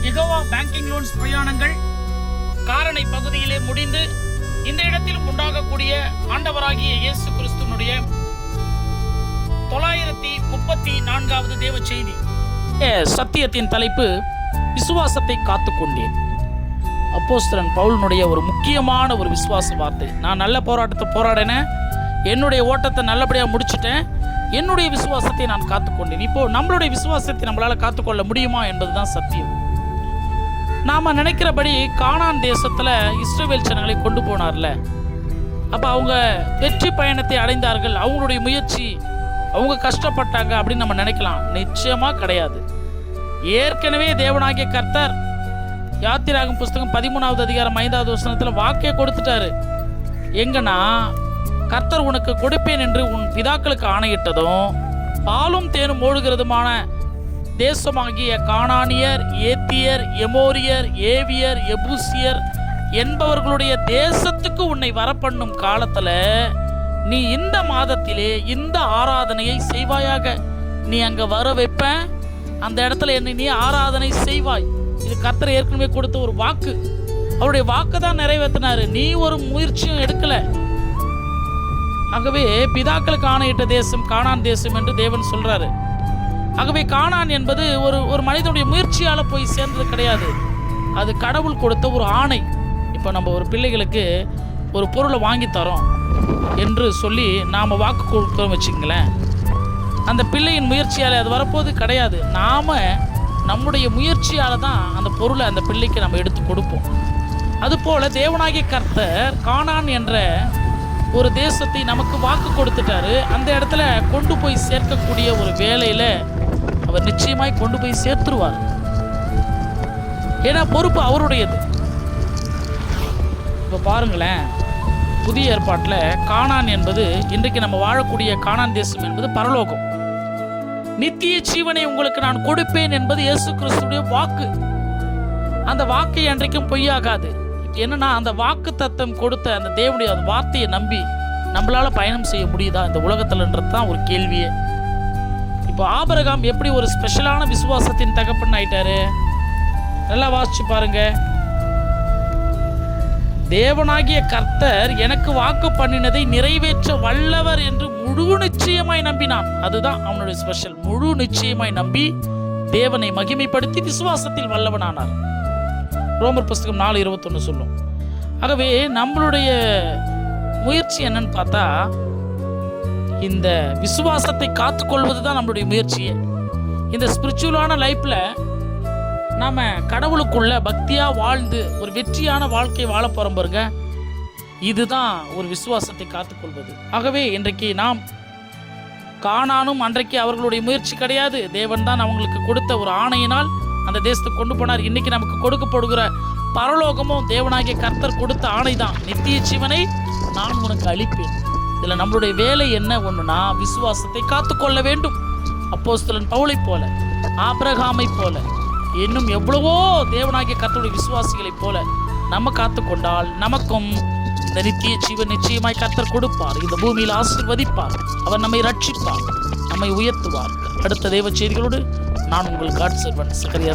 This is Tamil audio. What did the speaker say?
யெகோவா பேங்கிங் லோன்ஸ் பிரயாணங்கள் காரணை பகுதியிலே முடிந்து இந்த இடத்திலும் உண்டாகக்கூடிய ஆண்டவராகிய இயேசு கிறிஸ்துவனுடைய 934வது தேவ செய்தி. சத்தியத்தின் தலைப்பு விசுவாசத்தை காத்துக்கொண்டேன். அப்போஸ்தலன் பவுலினுடைய ஒரு முக்கியமான ஒரு விசுவாச வார்த்தை. நான் நல்ல போராட்டத்தை போராடினேன், என்னுடைய ஓட்டத்தை நல்லபடியாக முடிச்சுட்டேன், என்னுடைய விசுவாசத்தை நான் காத்துக்கொண்டேன். இப்போ நம்மளுடைய விசுவாசத்தை நம்மளால் காத்துக்கொள்ள முடியுமா என்பதுதான் சத்தியம். நாம் நினைக்கிறபடி கானான் தேசத்தில் இஸ்ரவேல் ஜனங்களை கொண்டு போனார்ல, அப்போ அவங்க வெற்றி பயணத்தை அடைந்தார்கள், அவங்களுடைய முயற்சி, அவங்க கஷ்டப்பட்டாங்க அப்படின்னு நம்ம நினைக்கலாம். நிச்சயமாக கிடையாது. ஏற்கனவே தேவனாகிய கர்த்தர் யாத்திராகமம் புஸ்தகம் 13வது அதிகாரம் 5வது வசனத்தில் வாக்கே கொடுத்துட்டாரு. எங்கன்னா, கர்த்தர் உனக்கு கொடுப்பேன் என்று உன் பிதாக்களுக்கு ஆணையிட்டதும் பாலும் தேனும் ஓடுகிறதுமான தேசமாகிய கானானியர், ஏத்தியர், எமோரியர், ஏவியர், எபூசியர் என்பவர்களுடைய தேசத்துக்கு உன்னை வரப்பண்ணும் காலத்துல நீ இந்த மாதத்திலே இந்த ஆராதனையை செய்வாயாக. நீ அங்க வர வைப்ப, அந்த இடத்துல என்னை நீ ஆராதனை செய்வாய். இது கர்த்தர் ஏற்கனவே கொடுத்த ஒரு வாக்கு. அவருடைய வாக்கு தான் நிறைவேற்றினாரு. நீ ஒரு முயற்சியும் எடுக்கல. ஆகவே பிதாக்களுக்கு ஆணையிட்ட தேசம் கானான் தேசம் என்று தேவன் சொல்றாரு. ஆகவே கானான் என்பது ஒரு மனிதனுடைய முயற்சியால் போய் சேர்ந்தது கிடையாது. அது கடவுள் கொடுத்த ஒரு ஆணை. இப்போ நம்ம ஒரு பிள்ளைகளுக்கு ஒரு பொருளை வாங்கி தரோம் என்று சொல்லி நாம் வாக்கு கொடுக்குறோம் வச்சுங்களேன், அந்த பிள்ளையின் முயற்சியால் அது வரப்போது கிடையாது. நாம் நம்முடைய முயற்சியால் தான் அந்த பொருளை அந்த பிள்ளைக்கு நம்ம எடுத்து கொடுப்போம். அதுபோல் தேவனாகிய கர்த்தர் கானான் என்ற ஒரு தேசத்தை நமக்கு வாக்கு கொடுத்துட்டாரு. அந்த இடத்துல கொண்டு போய் சேர்க்கக்கூடிய ஒரு வேலையில் அவர் நிச்சயமாய் கொண்டு போய் சேர்த்துருவார். ஏன்னா பொறுப்பு அவருடையது. இப்போ பாருங்களேன், புதிய ஏற்பாட்டில் கானான் என்பது, இன்றைக்கு நம்ம வாழக்கூடிய கானான் தேசம் என்பது பரலோகம். நித்திய ஜீவனை உங்களுக்கு நான் கொடுப்பேன் என்பது இயேசு கிறிஸ்துடைய வாக்கு. அந்த வாக்கை அன்றைக்கும் பொய்யாகாது. என்னன்னா, அந்த வாக்கு தத்தம் கொடுத்த அந்த தேவனுடைய அந்த வார்த்தையை நம்பி நம்மளால பயணம் செய்ய முடியுதா இந்த உலகத்துலன்றது தான் ஒரு கேள்வியே. இப்போ ஆபிரகாம் எப்படி ஒரு ஸ்பெஷலான விசுவாசத்தின் தகப்பன் ஆயிட்டாரு? நல்லா வாசிச்சு பாருங்க. தேவனாகிய கர்த்தர் எனக்கு வாக்கு பண்ணினதை நிறைவேற்ற வல்லவர் என்று முழு நிச்சயமாய் நம்பினான். அதுதான் அவனுடைய ஸ்பெஷல். முழு நிச்சயமாய் நம்பி தேவனை மகிமைப்படுத்தி விசுவாசத்தில் வல்லவனானார். ரோமர் புஸ்தகம் 4:21 சொல்லும். ஆகவே நம்மளுடைய முயற்சி என்னன்னு பார்த்தா, இந்த விசுவாசத்தை காத்துக்கொள்வது தான் நம்மளுடைய முயற்சியே. இந்த ஸ்பிரிச்சுவலான லைஃப்பில் நாம் கடவுளுக்குள்ள பக்தியாக வாழ்ந்து ஒரு வெற்றியான வாழ்க்கையை வாழ போகிறோம் பாருங்க, இதுதான் ஒரு விசுவாசத்தை காத்துக்கொள்வது. ஆகவே இன்றைக்கு நாம் கானானும் அன்றைக்கு அவர்களுடைய முயற்சி கிடையாது, தேவன் தான் அவங்களுக்கு கொடுத்த ஒரு ஆணையினால் அந்த தேசத்துக்கு கொண்டு போனார். இன்னைக்கு நமக்கு கொடுக்கப்படுகிற பரலோகமும் தேவனாகிய கர்த்தர் கொடுத்த ஆணை தான். நித்திய ஜீவனை நான் உனக்கு அளிப்பேன். இதில் நம்மளுடைய வேலை என்ன ஒன்றுனா, விசுவாசத்தை காத்துக்கொள்ள வேண்டும். அப்போஸ்தலன் பவுலை போல, ஆபிரகாமை போல, இன்னும் எவ்வளவோ தேவனாகிய கர்த்தருடைய விசுவாசிகளைப் போல நம்ம காத்துக்கொண்டால் நமக்கும் இந்த நித்திய ஜீவன் நிச்சயமாய் கர்த்தர் கொடுப்பார். இந்த பூமியில் ஆசீர்வதிப்பார். அவர் நம்மை ரட்சிப்பார், நம்மை உயர்த்துவார். அடுத்த தேவ செய்திகளோடு நான் உங்கள் காட் சர்வன்ட் சகரியா.